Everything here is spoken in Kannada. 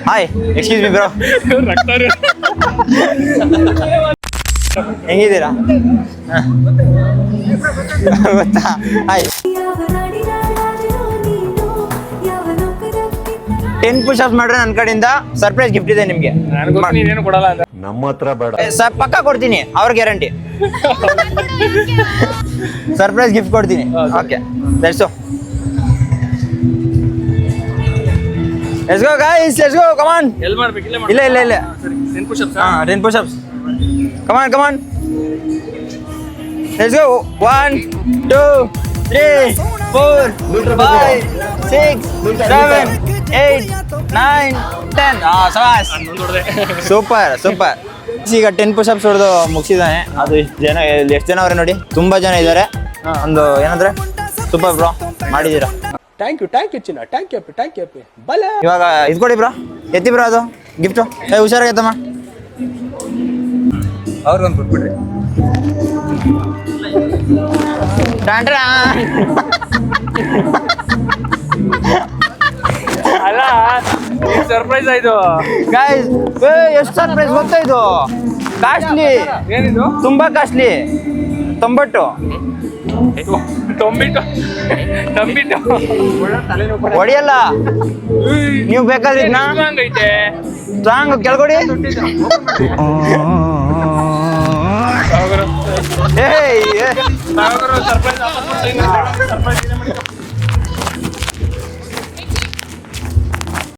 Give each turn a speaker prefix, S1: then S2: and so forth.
S1: ಹಾಯ್ ಎಕ್ಸ್ಕ್ಯೂಸ್ ಮಿ ಬ್ರೋ ಹೆಂಗಿದ್ದೀರಾ ಗೊತ್ತಾ ಹಾಯ್ 10 ಪುಷಪ್ಸ್ ಮಾಡ್ರೆ ನನ್ನ ಕಡೆಯಿಂದ ಸರ್ಪ್ರೈಸ್ ಗಿಫ್ಟ್ ಇದೆ ನಿಮ್ಗೆ.
S2: ನಮ್ಮ ಹತ್ರ ಬೇಡ
S1: ಪಕ್ಕ ಕೊಡ್ತೀನಿ, ಅವ್ರ ಗ್ಯಾರಂಟಿ. ಸರ್ಪ್ರೈಸ್ ಗಿಫ್ಟ್ ಕೊಡ್ತೀನಿ. Okay let's go. Let's go guys, let's go, come on. ಇಲ್ಲ
S3: 10 push-ups.
S1: 10 push-ups. Come on. Let's go. 1 2 3 4 5 6 7 8 9 10. ಸವಾಸ್ super. ಈಗ 10 push-ups ಹೊಡೆದು ಮುಗಿಸಿದ್ದಾನೆ. ಅದು ಎಷ್ಟು ಜನ ಅವರೇ ನೋಡಿ, ತುಂಬಾ ಜನ ಇದ್ದಾರೆ. ಒಂದು ಏನಂದ್ರೆ ಸೂಪರ್ ಬ್ರೋ, ಮಾಡಿದ್ದೀರಾ.
S3: ಥ್ಯಾಂಕ್ ಯು ಚಿನ್ನ, ಥ್ಯಾಂಕ್ ಯು ಬಲ.
S1: ಇವಾಗ ಇದು ಕೊಡಿ ಬ್ರೋ, ಎತ್ತಿ ಬ್ರೋ ಅದು ಗಿಫ್ಟು. ಹುಷಾರಾಗೈತಮ್ಮ,
S3: ಅವ್ರಿಗೊಂದು ಕೊಟ್ಬಿಡ್ರಿ. ಅಲ್ಲ ಸರ್ಪ್ರೈಸ್ ಆಯ್ತು
S1: ಗಾಯ್ಸ್. ಎಷ್ಟು ಸರ್ಪ್ರೈಸ್ ಗೊತ್ತಾ ಇದು? ಕಾಸ್ಟ್ಲಿ,
S3: ಏನಿದು?
S1: ತುಂಬಾ ಕಾಸ್ಟ್ಲಿ. 90 ಹೊಡಿಯಲ್ಲ. ನೀವು ಬೇಕಾದ್ರೆ ಸ್ಟ್ರಾಂಗ್ ಕೆಳಗೊಡಿ.
S3: ಸರ್ಪ್ರೈಸ್